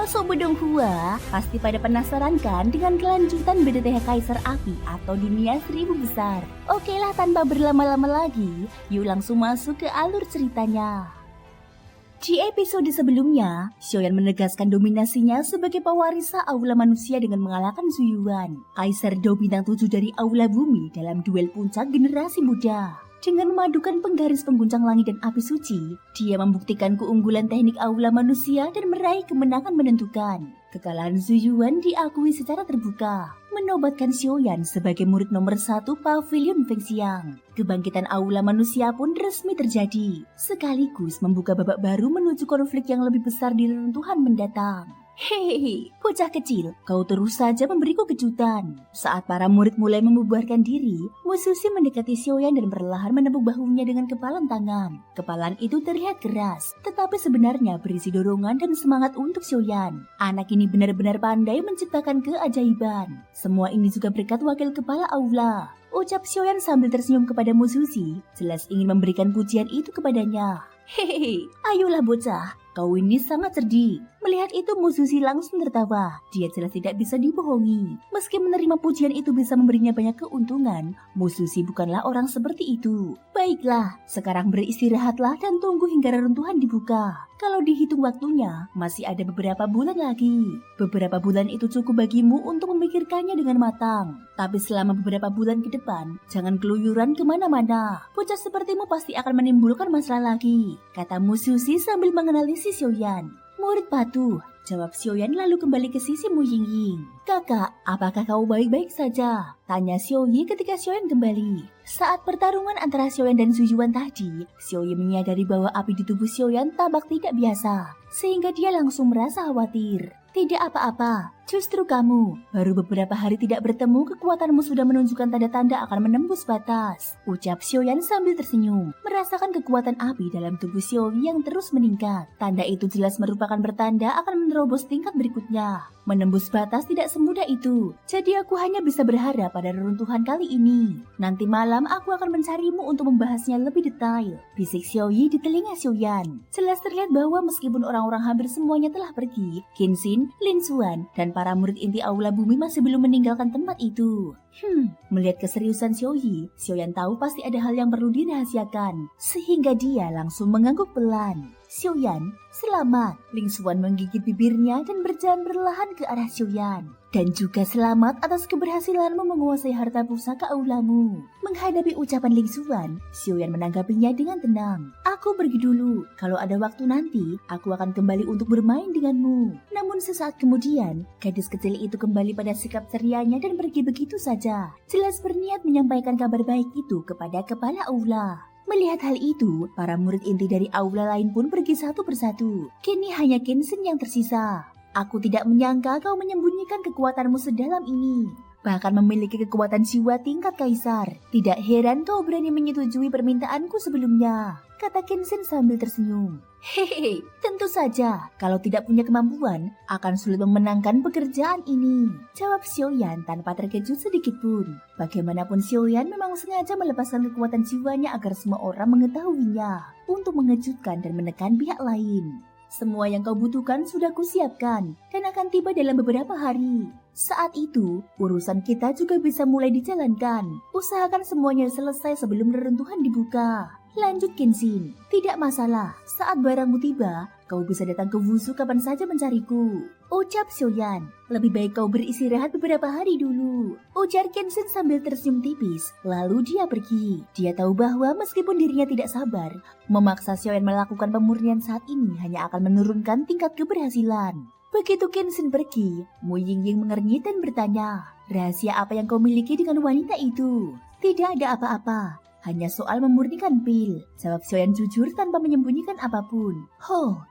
Halo Sobat Donghua, pasti pada penasaran kan dengan kelanjutan BDTH Kaisar Api atau Dunia Seribu Besar? Oke lah, tanpa berlama-lama lagi, yuk langsung masuk ke alur ceritanya. Di episode sebelumnya, Xiaoyan menegaskan dominasinya sebagai pewaris aula manusia dengan mengalahkan Zhu Yuan, Kaisar Dao Bintang 7 dari Aula Bumi dalam duel puncak generasi muda. Dengan memadukan penggaris pengguncang langit dan api suci, dia membuktikan keunggulan teknik aula manusia dan meraih kemenangan menentukan. Kekalahan Zhu Yuan diakui secara terbuka, menobatkan Xiaoyan sebagai murid nomor 1 Pavilion Fengxiang. Kebangkitan aula manusia pun resmi terjadi, sekaligus membuka babak baru menuju konflik yang lebih besar di reruntuhan mendatang. Hehehe, bocah kecil, kau terus saja memberiku kejutan. Saat para murid mulai membubarkan diri, Mu Sushi mendekati Xiaoyan dan perlahan menepuk bahunya dengan kepalan tangan. Kepalan itu terlihat keras, tetapi sebenarnya berisi dorongan dan semangat untuk Xiaoyan. Anak ini benar-benar pandai menciptakan keajaiban. Semua ini juga berkat wakil kepala aula, ucap Xiaoyan sambil tersenyum kepada Mu Sushi, jelas ingin memberikan pujian itu kepadanya. Hehehe, ayolah bocah, kau ini sangat cerdik. Melihat itu Mu Sushi langsung tertawa. Dia jelas tidak bisa dibohongi. Meski menerima pujian itu bisa memberinya banyak keuntungan, Mu Sushi bukanlah orang seperti itu. Baiklah, sekarang beristirahatlah dan tunggu hingga reruntuhan dibuka. Kalau dihitung waktunya, masih ada beberapa bulan lagi. Beberapa bulan itu cukup bagimu untuk memikirkannya dengan matang. Tapi selama beberapa bulan ke depan, jangan keluyuran kemana-mana. Bocah sepertimu pasti akan menimbulkan masalah lagi, kata Mu Sushi sambil menganalisis Xiaoyan. Murid patuh, jawab Xiaoyan lalu kembali ke sisi Mu Yingying. Kakak, apakah kau baik-baik saja? Tanya Xiaoyi ketika Xiaoyan kembali. Saat pertarungan antara Xiaoyan dan Zhu Yuan tadi, Xiaoyi menyadari bahwa api di tubuh Xiaoyan tampak tidak biasa, sehingga dia langsung merasa khawatir. Tidak apa-apa, justru kamu. Baru beberapa hari tidak bertemu, kekuatanmu sudah menunjukkan tanda-tanda akan menembus batas, ucap Xiaoyan sambil tersenyum, merasakan kekuatan api dalam tubuh Xiaoyi yang terus meningkat. Tanda itu jelas merupakan pertanda akan menerobos tingkat berikutnya. Menembus batas tidak semudah itu, jadi aku hanya bisa berharap pada reruntuhan kali ini. Nanti malam aku akan mencarimu untuk membahasnya lebih detail, bisik Xiaoyi di telinga Xiaoyan. Jelas terlihat bahwa meskipun orang-orang hampir semuanya telah pergi, Kenshin, Lin Xuan, dan para murid inti Aula Bumi masih belum meninggalkan tempat itu. Melihat keseriusan Xiaoyi, Xiaoyan tahu pasti ada hal yang perlu dirahasiakan, sehingga dia langsung mengangguk pelan. Xiaoyan, selamat. Ling Xuan menggigit bibirnya dan berjalan perlahan ke arah Xiaoyan. Dan juga selamat atas keberhasilanmu menguasai harta pusaka aulamu. Menghadapi ucapan Ling Xuan, Xiaoyan menanggapinya dengan tenang. Aku pergi dulu. Kalau ada waktu nanti, aku akan kembali untuk bermain denganmu. Namun sesaat kemudian, gadis kecil itu kembali pada sikap cerianya dan pergi begitu saja. Jelas berniat menyampaikan kabar baik itu kepada kepala aula. Melihat hal itu, para murid inti dari aula lain pun pergi satu persatu. Kini hanya Kenshin yang tersisa. Aku tidak menyangka kau menyembunyikan kekuatanmu sedalam ini. Bahkan memiliki kekuatan jiwa tingkat kaisar. Tidak heran kau berani menyetujui permintaanku sebelumnya, kata Kenshin sambil tersenyum. Hehehe, tentu saja. Kalau tidak punya kemampuan, akan sulit memenangkan pekerjaan ini, jawab Xiaoyan tanpa terkejut sedikit pun. Bagaimanapun Xiaoyan memang sengaja melepaskan kekuatan jiwanya agar semua orang mengetahuinya, untuk mengejutkan dan menekan pihak lain. Semua yang kau butuhkan sudah kusiapkan dan akan tiba dalam beberapa hari. Saat itu, urusan kita juga bisa mulai dijalankan. Usahakan semuanya selesai sebelum reruntuhan dibuka, lanjut Kenshin. Tidak masalah, saat barangmu tiba, kau bisa datang ke Wushu kapan saja mencariku, ucap Xiaoyan. Lebih baik kau beristirahat beberapa hari dulu, ujar Kenshin sambil tersenyum tipis. Lalu dia pergi. Dia tahu bahwa meskipun dirinya tidak sabar, memaksa Xiaoyan melakukan pemurnian saat ini hanya akan menurunkan tingkat keberhasilan. Begitu Kenshin pergi, Mu Yingying mengernyit dan bertanya, rahasia apa yang kau miliki dengan wanita itu? Tidak ada apa-apa, hanya soal memurnikan pil, jawab Xiaoyan jujur tanpa menyembunyikan apapun.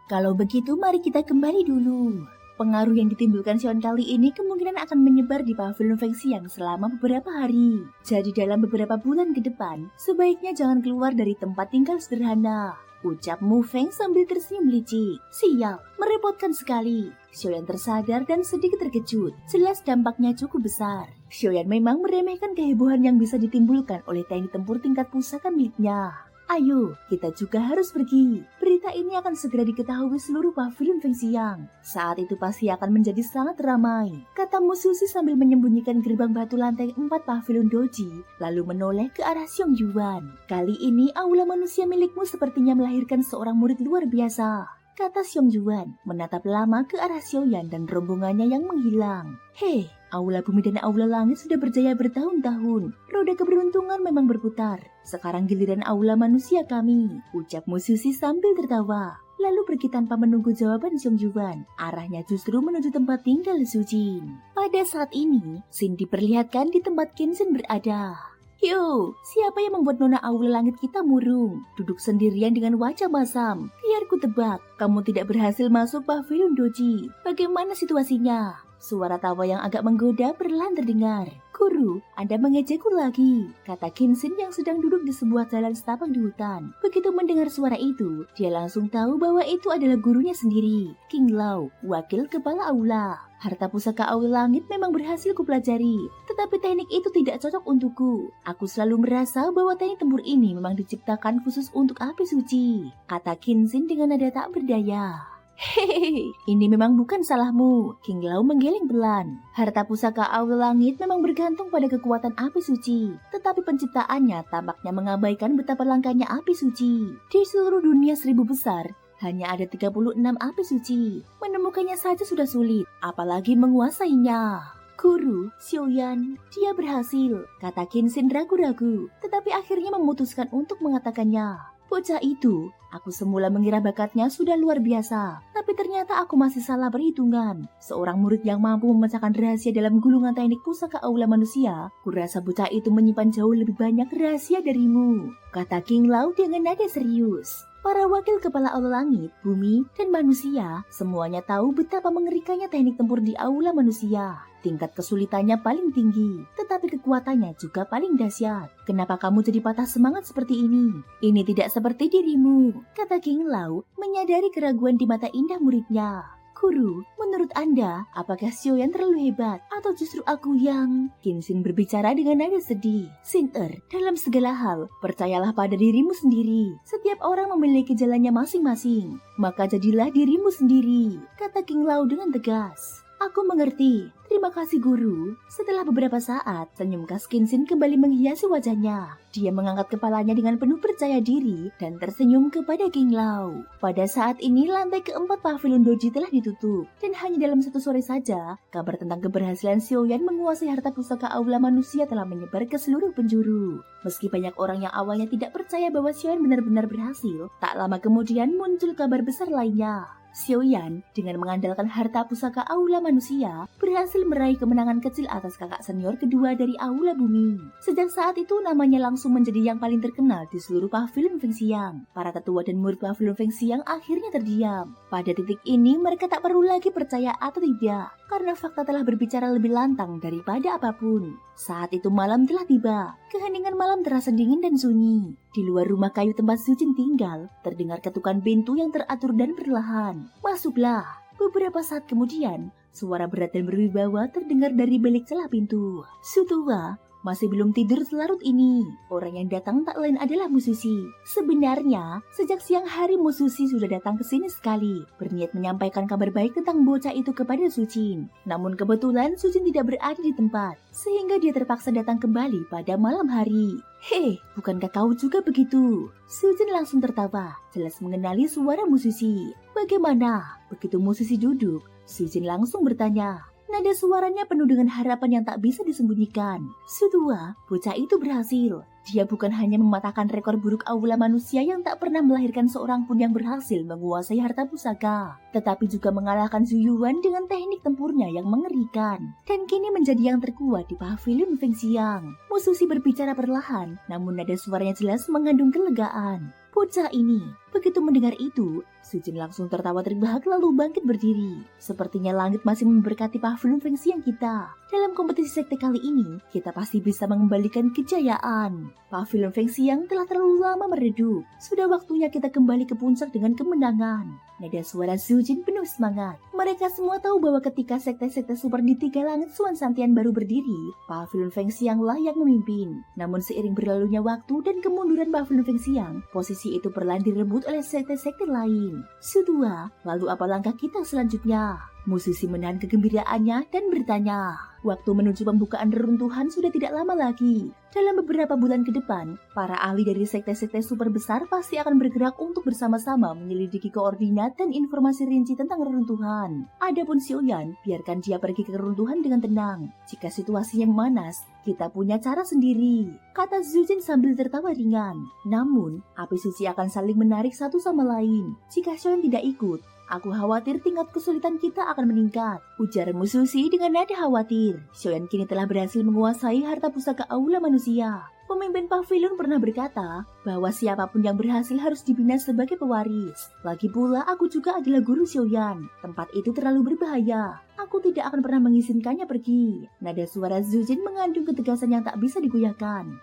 Kalau begitu mari kita kembali dulu. Pengaruh yang ditimbulkan Xiaoyan kali ini kemungkinan akan menyebar di Pavilion Fengxiang selama beberapa hari. Jadi dalam beberapa bulan ke depan, sebaiknya jangan keluar dari tempat tinggal sederhana, ucap Mu Feng sambil tersenyum licik. Sial, merepotkan sekali. Xiaoyan tersadar dan sedikit terkejut. Jelas dampaknya cukup besar. Xiaoyan memang meremehkan kehebohan yang bisa ditimbulkan oleh teknik tempur tingkat pusaka miliknya. Ayo, kita juga harus pergi. Berita ini akan segera diketahui seluruh pavilion Fengxiang. Saat itu pasti akan menjadi sangat ramai, kata Mususi sambil menyembunyikan gerbang batu lantai 4 pavilion Doji, lalu menoleh ke arah Xiong Yuan. Kali ini aula manusia milikmu sepertinya melahirkan seorang murid luar biasa, kata Xiong Yuan, menatap lama ke arah Xiaoyan dan rombongannya yang menghilang. Hei, aula bumi dan aula langit sudah berjaya bertahun-tahun. Roda keberuntungan memang berputar. Sekarang giliran aula manusia kami, ucap Mususi sambil tertawa. Lalu pergi tanpa menunggu jawaban Xiong Yuan. Arahnya justru menuju tempat tinggal Su Jin. Pada saat ini, Xin diperlihatkan di tempat Kenshin berada. Yo, siapa yang membuat nona aula langit kita murung? Duduk sendirian dengan wajah masam. Biar ku tebak, kamu tidak berhasil masuk pavilion Doji. Bagaimana situasinya? Suara tawa yang agak menggoda perlahan terdengar. Guru, Anda mengejekku lagi, kata Kenshin yang sedang duduk di sebuah jalan setapak di hutan. Begitu mendengar suara itu, dia langsung tahu bahwa itu adalah gurunya sendiri, King Lao, wakil kepala aula. Harta pusaka aula langit memang berhasil kupelajari, tetapi teknik itu tidak cocok untukku. Aku selalu merasa bahwa teknik tempur ini memang diciptakan khusus untuk api suci, kata Kenshin dengan nada tak berdaya. Hehehe, ini memang bukan salahmu, King Lao menggeleng pelan. Harta pusaka aula langit memang bergantung pada kekuatan api suci, tetapi penciptaannya tampaknya mengabaikan betapa langkanya api suci. Di seluruh dunia 1000 besar, hanya ada 36 api suci. Menemukannya saja sudah sulit, apalagi menguasainya. Guru, Xiaoyan, dia berhasil, kata Kenshin ragu-ragu, tetapi akhirnya memutuskan untuk mengatakannya. Bocah itu, aku semula mengira bakatnya sudah luar biasa, tapi ternyata aku masih salah perhitungan. Seorang murid yang mampu memecahkan rahasia dalam gulungan teknik pusaka aula manusia, kurasa bocah itu menyimpan jauh lebih banyak rahasia darimu, kata King Lao dengan nada serius. Para wakil kepala aula langit, bumi, dan manusia semuanya tahu betapa mengerikannya teknik tempur di aula manusia. Tingkat kesulitannya paling tinggi, tetapi kekuatannya juga paling dahsyat. Kenapa kamu jadi patah semangat seperti ini? Ini tidak seperti dirimu, kata King Lao menyadari keraguan di mata indah muridnya. Guru, menurut Anda, apakah Xiaoyan terlalu hebat atau justru aku yang... Kenshin berbicara dengan nada sedih. Xin-er, dalam segala hal, percayalah pada dirimu sendiri. Setiap orang memiliki jalannya masing-masing. Maka jadilah dirimu sendiri, kata King Lao dengan tegas. Aku mengerti. Terima kasih guru. Setelah beberapa saat, senyum khas Kenshin kembali menghiasi wajahnya. Dia mengangkat kepalanya dengan penuh percaya diri dan tersenyum kepada King Lao. Pada saat ini lantai keempat pavilion Doji telah ditutup. Dan hanya dalam satu sore saja, kabar tentang keberhasilan Xiaoyan menguasai harta pusaka aula manusia telah menyebar ke seluruh penjuru. Meski banyak orang yang awalnya tidak percaya bahwa Xiaoyan benar-benar berhasil, tak lama kemudian muncul kabar besar lainnya. Xiaoyan dengan mengandalkan harta pusaka aula manusia berhasil meraih kemenangan kecil atas kakak senior kedua dari aula bumi. Sejak saat itu namanya langsung menjadi yang paling terkenal di seluruh pavilion Fengxiang. Para tetua dan murid pavilion Fengxiang akhirnya terdiam. Pada titik ini mereka tak perlu lagi percaya atau tidak, karena fakta telah berbicara lebih lantang daripada apapun. Saat itu malam telah tiba. Keheningan malam terasa dingin dan sunyi. Di luar rumah kayu tempat Su Jin tinggal, terdengar ketukan pintu yang teratur dan perlahan. Masuklah. Beberapa saat kemudian, suara berat dan berwibawa terdengar dari balik celah pintu. Su tua masih belum tidur selarut ini. Orang yang datang tak lain adalah Mususi. Sebenarnya, sejak siang hari Mususi sudah datang ke sini sekali, berniat menyampaikan kabar baik tentang bocah itu kepada Su Jin. Namun kebetulan Su Jin tidak berada di tempat, sehingga dia terpaksa datang kembali pada malam hari. Hei, bukankah kau juga begitu? Su Jin langsung tertawa, jelas mengenali suara Mususi. Bagaimana? Begitu Mususi duduk, Su Jin langsung bertanya. Nada suaranya penuh dengan harapan yang tak bisa disembunyikan. Su tua, bocah itu berhasil. Dia bukan hanya mematahkan rekor buruk aula manusia yang tak pernah melahirkan seorang pun yang berhasil menguasai harta pusaka, tetapi juga mengalahkan Zhu Yuan dengan teknik tempurnya yang mengerikan, dan kini menjadi yang terkuat di pavilion Fengxiang. Mususi berbicara perlahan, namun nada suaranya jelas mengandung kelegaan. Bocah ini, begitu mendengar itu, Sujin langsung tertawa terbahak lalu bangkit berdiri. Sepertinya langit masih memberkati pavilion Feng Xiang kita. Dalam kompetisi sekte kali ini, kita pasti bisa mengembalikan kejayaan. Pavilion Feng Xiang telah terlalu lama meredup. Sudah waktunya kita kembali ke puncak dengan kemenangan. Nada suara Sujin penuh semangat. Mereka semua tahu bahwa ketika sekte-sekte super di tiga langit Suan Santian baru berdiri, Pavilion Feng Xiang lah yang memimpin. Namun seiring berlalunya waktu dan kemunduran Pavilion Feng Xiang, posisi itu perlahan direbut oleh sekte-sekte lain. Sutua, lalu apa langkah kita selanjutnya? Musisi menahan kegembiraannya dan bertanya. Waktu menuju pembukaan reruntuhan sudah tidak lama lagi. Dalam beberapa bulan ke depan, para ahli dari sekte-sekte super besar pasti akan bergerak untuk bersama-sama menyelidiki koordinat dan informasi rinci tentang reruntuhan. Adapun Xiaoyan, biarkan dia pergi ke reruntuhan dengan tenang. Jika situasinya memanas, kita punya cara sendiri, kata Zujin sambil tertawa ringan. Namun, api suci akan saling menarik satu sama lain. Jika Xiaoyan tidak ikut, aku khawatir tingkat kesulitan kita akan meningkat, ujar Musushi dengan nada khawatir. Xiaoyan kini telah berhasil menguasai harta pusaka aula manusia. Pemimpin pavilion pernah berkata bahwa siapapun yang berhasil harus dibina sebagai pewaris. Lagi pula aku juga adalah guru Xiaoyan. Tempat itu terlalu berbahaya. Aku tidak akan pernah mengizinkannya pergi. Nada suara Zujin mengandung ketegasan yang tak bisa digoyahkan.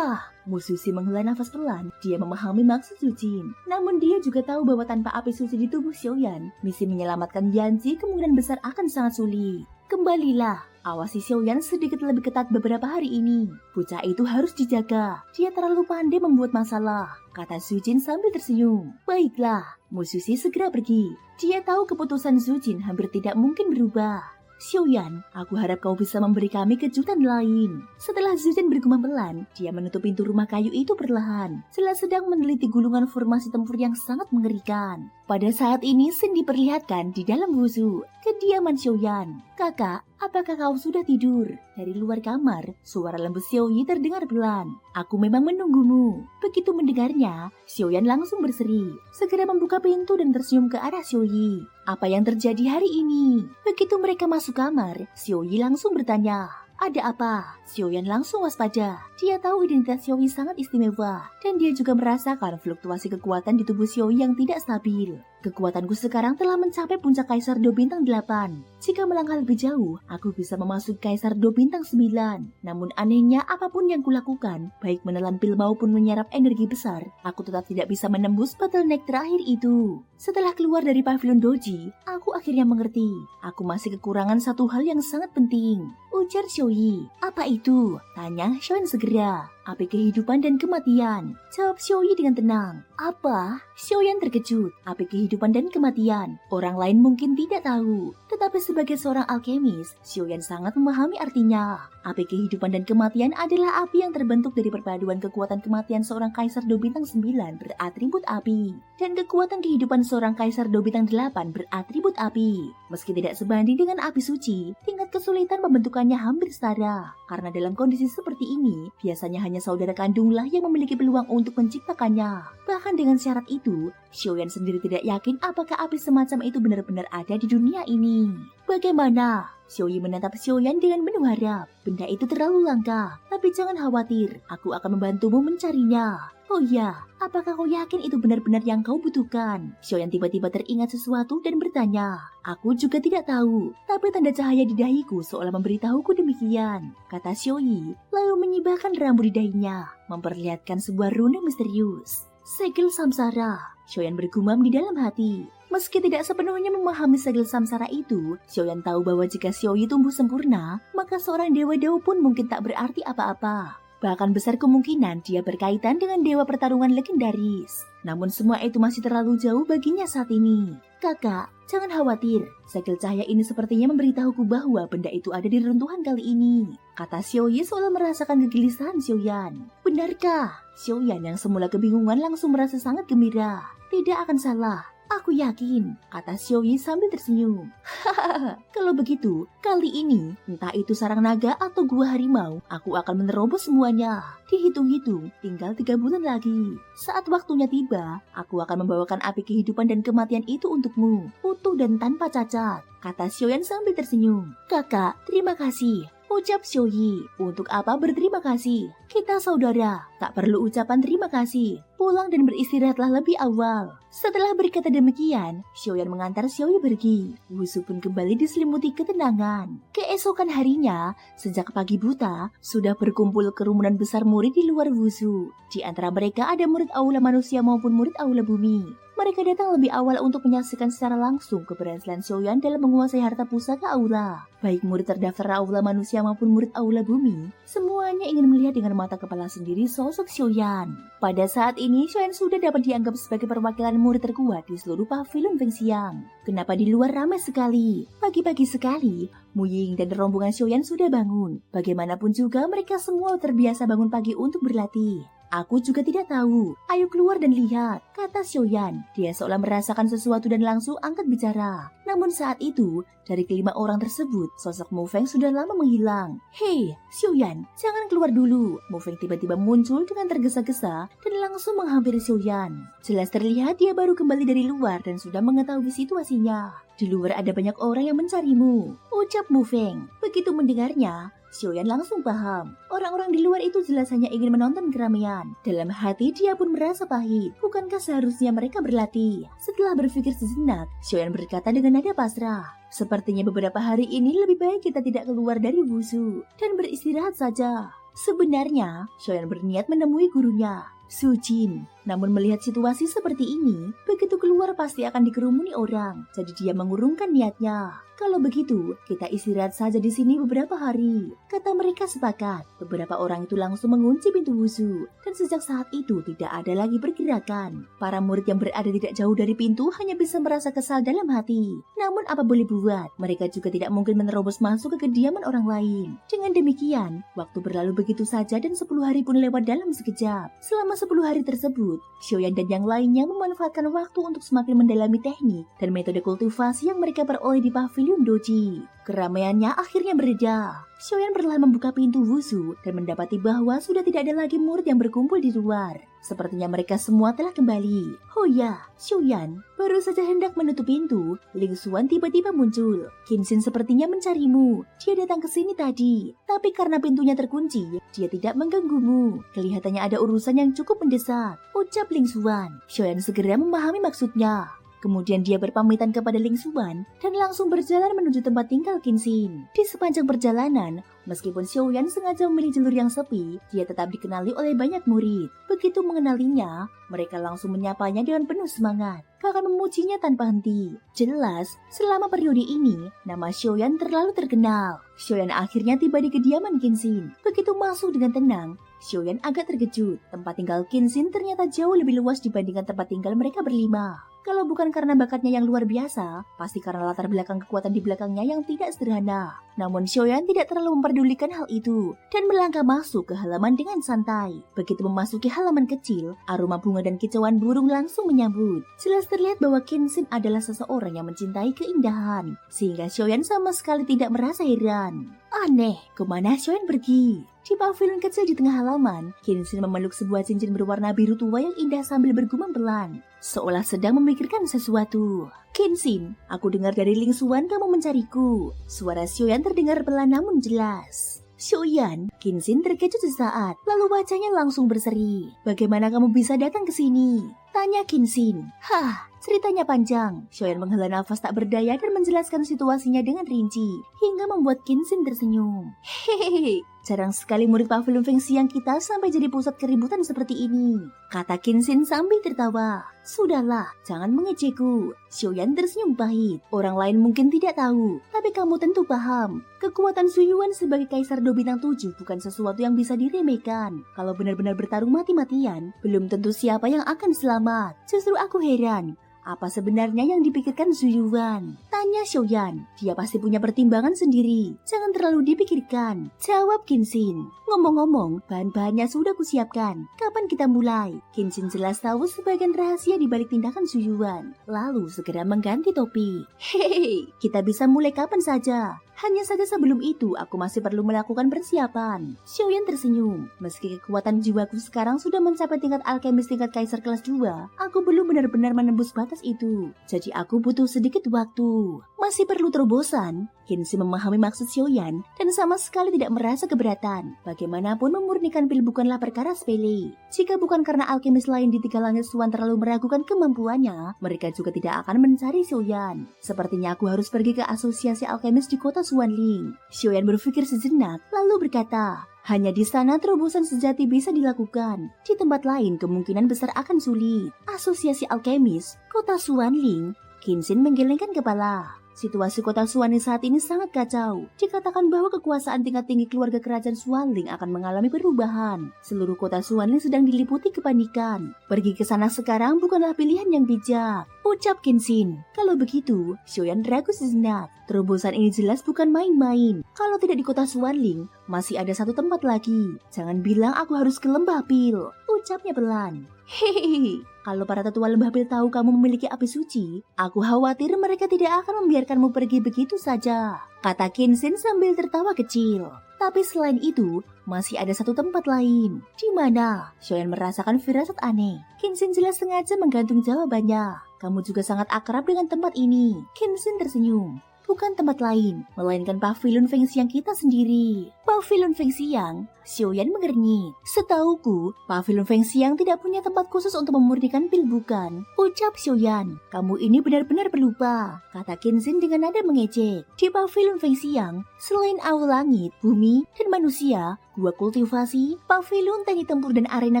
Musushi menghela nafas pelan. Dia memahami maksud Zujin. Namun dia juga tahu bahwa tanpa api suci di tubuh Xiaoyan, misi menyelamatkan Yanji kemungkinan besar akan sangat sulit. Kembalilah, awasi Xiaoyan sedikit lebih ketat beberapa hari ini. Bocah itu harus dijaga. Dia terlalu pandai membuat masalah, kata Zujin sambil tersenyum. Baiklah, Musushi segera pergi. Dia tahu keputusan Zujin hampir tidak mungkin berubah. Xiaoyan, aku harap kau bisa memberi kami kejutan lain. Setelah Zujin bergumam pelan, dia menutup pintu rumah kayu itu perlahan. Jelas sedang meneliti gulungan formasi tempur yang sangat mengerikan. Pada saat ini Sin diperlihatkan di dalam wushu. Kediaman Xiaoyan. Kakak, apakah kau sudah tidur? Dari luar kamar, suara lembut Xiaoyi terdengar pelan. Aku memang menunggumu. Begitu mendengarnya, Xiaoyan langsung berseri. Segera membuka pintu dan tersenyum ke arah Xiaoyi. Apa yang terjadi hari ini? Begitu mereka masuk kamar, Xiaoyi langsung bertanya. Ada apa? Xiaoyan langsung waspada. Dia tahu identitas Xiaoyi sangat istimewa, dan dia juga merasakan fluktuasi kekuatan di tubuh Xiaoyi yang tidak stabil. Kekuatanku sekarang telah mencapai puncak Kaisar Do Bintang 8. Jika melangkah lebih jauh, aku bisa memasuki Kaisar Do Bintang 9. Namun anehnya, apapun yang kulakukan, baik menelan pil maupun menyerap energi besar, aku tetap tidak bisa menembus bottleneck terakhir itu. Setelah keluar dari pavilion Doji, aku akhirnya mengerti. Aku masih kekurangan satu hal yang sangat penting, ujar Xiaoyi. Apa itu? Tanya Xiaoyan segera. Api kehidupan dan kematian, jawab Xiaoyi dengan tenang. Apa? Xiaoyan terkejut. Api kehidupan dan kematian. Orang lain mungkin tidak tahu, tetapi sebagai seorang alkemis, Xiaoyan sangat memahami artinya. Api kehidupan dan kematian adalah api yang terbentuk dari perpaduan kekuatan kematian seorang Kaisar Do Bintang 9 beratribut api, dan kekuatan kehidupan seorang Kaisar Do Bintang 8 beratribut api. Meski tidak sebanding dengan api suci, tingkat kesulitan pembentukannya hampir setara. Karena dalam kondisi seperti ini, biasanya hanya saudara kandunglah yang memiliki peluang untuk menciptakannya. Bahkan dengan syarat itu, Xiaoyan sendiri tidak yakin apakah api semacam itu benar-benar ada di dunia ini. Bagaimana? Xiaoyi menatap Xiaoyan dengan penuh harap. Benda itu terlalu langka, tapi jangan khawatir, aku akan membantumu mencarinya. Oh ya, apakah kau yakin itu benar-benar yang kau butuhkan? Xiaoyan tiba-tiba teringat sesuatu dan bertanya. Aku juga tidak tahu, tapi tanda cahaya di dahiku seolah memberitahuku demikian, kata Xiaoyi, lalu menyibakkan rambut di dahinya, memperlihatkan sebuah rune misterius. Segel samsara, Xiaoyan bergumam di dalam hati. Meski tidak sepenuhnya memahami segel samsara itu, Xiaoyan tahu bahwa jika Xiaoyi tumbuh sempurna, maka seorang dewa dao pun mungkin tak berarti apa-apa. Bahkan besar kemungkinan dia berkaitan dengan dewa pertarungan legendaris. Namun semua itu masih terlalu jauh baginya saat ini. Kakak, jangan khawatir. Segel cahaya ini sepertinya memberitahuku bahwa benda itu ada di reruntuhan kali ini, kata Xiaoyi seolah merasakan kegelisahan Xiaoyan. Benarkah? Xiaoyan yang semula kebingungan langsung merasa sangat gembira. Tidak akan salah. Aku yakin, kata Xiaoyi sambil tersenyum. Hahaha, kalau begitu, kali ini, entah itu sarang naga atau gua harimau, aku akan menerobos semuanya. Dihitung-hitung, tinggal 3 bulan lagi. Saat waktunya tiba, aku akan membawakan api kehidupan dan kematian itu untukmu, utuh dan tanpa cacat, kata Xiaoyan sambil tersenyum. Kakak, terima kasih. Ucap Xiuyi, untuk apa berterima kasih? Kita saudara, tak perlu ucapan terima kasih. Pulang dan beristirahatlah lebih awal. Setelah berkata demikian, Xiaoyan mengantar Xiaoyi pergi. Wusu pun kembali diselimuti ketenangan. Keesokan harinya, sejak pagi buta, sudah berkumpul kerumunan besar murid di luar Wusu. Di antara mereka ada murid aula manusia maupun murid aula bumi. Mereka datang lebih awal untuk menyaksikan secara langsung keberhasilan Xiaoyan dalam menguasai harta pusaka aula. Baik murid terdaftar aula manusia maupun murid aula bumi, semuanya ingin melihat dengan mata kepala sendiri sosok Xiaoyan. Pada saat ini, Xiaoyan sudah dapat dianggap sebagai perwakilan murid terkuat di seluruh pavilion Fengxiang. Kenapa di luar ramai sekali? Pagi-pagi sekali, Mu Ying dan rombongan Xiaoyan sudah bangun. Bagaimanapun juga mereka semua terbiasa bangun pagi untuk berlatih. Aku juga tidak tahu. Ayo keluar dan lihat, kata Xiaoyan. Dia seolah merasakan sesuatu dan langsung angkat bicara. Namun saat itu, dari kelima orang tersebut, sosok Mu Feng sudah lama menghilang. Hei, Xiaoyan, jangan keluar dulu. Mu Feng tiba-tiba muncul dengan tergesa-gesa dan langsung menghampiri Xiaoyan. Jelas terlihat dia baru kembali dari luar dan sudah mengetahui situasinya. Di luar ada banyak orang yang mencarimu, ucap Mu Feng. Begitu mendengarnya, Xiaoyan langsung paham. Orang-orang di luar itu jelas hanya ingin menonton keramaian. Dalam hati dia pun merasa pahit. Bukankah seharusnya mereka berlatih? Setelah berpikir sejenak, Xiaoyan berkata dengan nada pasrah. Sepertinya beberapa hari ini lebih baik kita tidak keluar dari Wusu dan beristirahat saja. Sebenarnya, Xiaoyan berniat menemui gurunya, Su Jin. Namun melihat situasi seperti ini, begitu keluar pasti akan dikerumuni orang. Jadi dia mengurungkan niatnya. Kalau begitu, kita istirahat saja di sini beberapa hari. Kata mereka sepakat. Beberapa orang itu langsung mengunci pintu Wusu. Dan sejak saat itu tidak ada lagi pergerakan. Para murid yang berada tidak jauh dari pintu hanya bisa merasa kesal dalam hati. Namun apa boleh buat, mereka juga tidak mungkin menerobos masuk ke kediaman orang lain. Dengan demikian, waktu berlalu begitu saja dan 10 hari pun lewat dalam sekejap. Selama 10 hari tersebut, Xiaoyan dan yang lainnya memanfaatkan waktu untuk semakin mendalami teknik dan metode kultivasi yang mereka peroleh di pavilion Doji. Keramaiannya akhirnya bereda. Xiaoyan perlahan membuka pintu Wusu dan mendapati bahwa sudah tidak ada lagi murid yang berkumpul di luar. Sepertinya mereka semua telah kembali. Oh ya, Xiaoyan, baru saja hendak menutup pintu, Ling Xuan tiba-tiba muncul. Qinxin sepertinya mencarimu. Dia datang ke sini tadi, tapi karena pintunya terkunci, dia tidak mengganggumu. Kelihatannya ada urusan yang cukup mendesak, ucap Ling Xuan. Xiaoyan segera memahami maksudnya. Kemudian dia berpamitan kepada Ling Xuan dan langsung berjalan menuju tempat tinggal Qinxin. Di sepanjang perjalanan, meskipun Xiaoyan sengaja memilih jalur yang sepi, dia tetap dikenali oleh banyak murid. Begitu mengenalinya, mereka langsung menyapanya dengan penuh semangat, bahkan memujinya tanpa henti. Jelas, selama periode ini, nama Xiaoyan terlalu terkenal. Xiaoyan akhirnya tiba di kediaman Qinxin. Begitu masuk dengan tenang, Xiaoyan agak terkejut. Tempat tinggal Qinxin ternyata jauh lebih luas dibandingkan tempat tinggal mereka berlima. Kalau bukan karena bakatnya yang luar biasa, pasti karena latar belakang kekuatan di belakangnya yang tidak sederhana. Namun Xiaoyan tidak terlalu memperdulikan hal itu dan melangkah masuk ke halaman dengan santai. Begitu memasuki halaman kecil, aroma bunga dan kicauan burung langsung menyambut. Jelas terlihat bahwa Qinxin adalah seseorang yang mencintai keindahan, sehingga Xiaoyan sama sekali tidak merasa heran. Aneh, kemana Xiaoyan pergi? Di pavilion kecil di tengah halaman, Qinxin memeluk sebuah cincin berwarna biru tua yang indah sambil bergumam pelan, seolah sedang memikirkan sesuatu. Qinxin, aku dengar dari Ling Xuan kamu mencariku. Suara Xiaoyan terdengar pelan namun jelas. Xiaoyan, Qinxin terkejut sesaat, lalu wajahnya langsung berseri. Bagaimana kamu bisa datang ke sini? Tanya Qinxin. Hah, ceritanya panjang. Xiaoyan menghela nafas tak berdaya dan menjelaskan situasinya dengan rinci, hingga membuat Qinxin tersenyum. Hehehe, jarang sekali murid pavilion Fengxiang kita sampai jadi pusat keributan seperti ini, kata Qinxin sambil tertawa. Sudahlah, jangan mengejekku. Xiaoyan tersenyum pahit. Orang lain mungkin tidak tahu, tapi kamu tentu paham. Kekuatan Su Yuan sebagai Kaisar Do Bintang 7 bukan sesuatu yang bisa diremehkan. Kalau benar-benar bertarung mati-matian, belum tentu siapa yang akan selamat. Justru aku heran, apa sebenarnya yang dipikirkan Su Yuan? Tanya Xiaoyan. Dia pasti punya pertimbangan sendiri. Jangan terlalu dipikirkan, jawab Qinxin. Ngomong-ngomong, bahan-bahannya sudah kusiapkan. Kapan kita mulai? Qinxin jelas tahu sebagian rahasia di balik tindakan Su Yuan. Lalu segera mengganti topik. Hehehe, kita bisa mulai kapan saja. Hanya saja sebelum itu aku masih perlu melakukan persiapan. Xiaoyan tersenyum. Meski kekuatan jiwaku sekarang sudah mencapai tingkat alkemis tingkat kaisar kelas 2, aku belum benar-benar menembus batas itu. Jadi aku butuh sedikit waktu. Masih perlu terobosan. Kenshin memahami maksud Xiaoyan dan sama sekali tidak merasa keberatan. Bagaimanapun memurnikan pil bukanlah perkara sepele. Jika bukan karena alkemis lain di Tiga Langit Swan terlalu meragukan kemampuannya, mereka juga tidak akan mencari Xiaoyan. Sepertinya aku harus pergi ke asosiasi alkemis di kota Xuanling. Xiaoyan berpikir sejenak, lalu berkata, hanya di sana terobosan sejati bisa dilakukan. Di tempat lain kemungkinan besar akan sulit. Asosiasi alkemis, kota Xuanling. Kenshin menggelengkan kepala. Situasi kota Xuanling saat ini sangat kacau. Dikatakan bahwa kekuasaan tingkat tinggi keluarga kerajaan Xuanling akan mengalami perubahan. Seluruh kota Xuanling sedang diliputi kepanikan. Pergi ke sana sekarang bukanlah pilihan yang bijak, ucap Kenshin. Kalau begitu, Xiaoyan ragu sejenak. Terobosan ini jelas bukan main-main. Kalau tidak di kota Xuanling, masih ada satu tempat lagi. Jangan bilang aku harus ke Lembah Pil, ucapnya pelan. Hehehe. Kalau para tetua Lembah Pil tahu kamu memiliki api suci, aku khawatir mereka tidak akan membiarkanmu pergi begitu saja, kata Kenshin sambil tertawa kecil. Tapi selain itu, masih ada satu tempat lain. Di mana? Xiaoyan merasakan firasat aneh. Kenshin jelas sengaja menggantung jawabannya. Kamu juga sangat akrab dengan tempat ini. Kenshin tersenyum. Bukan tempat lain, melainkan pavilion Fengxiang kita sendiri. Pavilion Fengxiang? Xiaoyan mengernyit. Setauku, pavilion Fengxiang tidak punya tempat khusus untuk memurnikan pil bukan, ucap Xiaoyan. Kamu ini benar-benar pelupa, kata Kenshin dengan nada mengejek. Di pavilion Fengxiang, selain aula langit, bumi, dan manusia, gua kultivasi, pavilion teknik tempur dan arena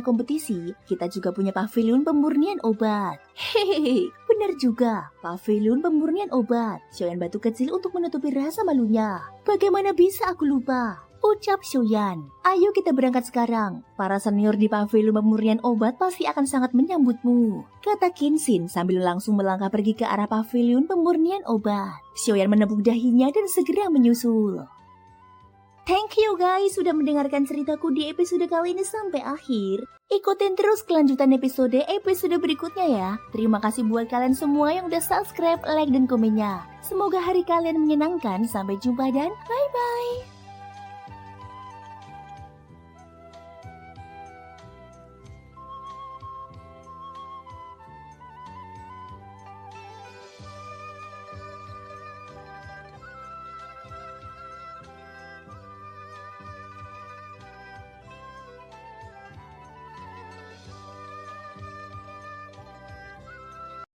kompetisi, kita juga punya pavilion pemurnian obat. Hehehe, benar juga, pavilion pemurnian obat. Xiaoyan batu kecil untuk menutupi rasa malunya. Bagaimana bisa aku lupa? Ucap Xiaoyan. Ayo kita berangkat sekarang. Para senior di pavilion pemurnian obat pasti akan sangat menyambutmu, kata Kenshin sambil langsung melangkah pergi ke arah pavilion pemurnian obat. Xiaoyan menepuk dahinya dan segera menyusul. Thank you guys sudah mendengarkan ceritaku di episode kali ini sampai akhir. Ikutin terus kelanjutan episode berikutnya ya. Terima kasih buat kalian semua yang udah subscribe, like, dan komennya. Semoga hari kalian menyenangkan. Sampai jumpa dan bye-bye.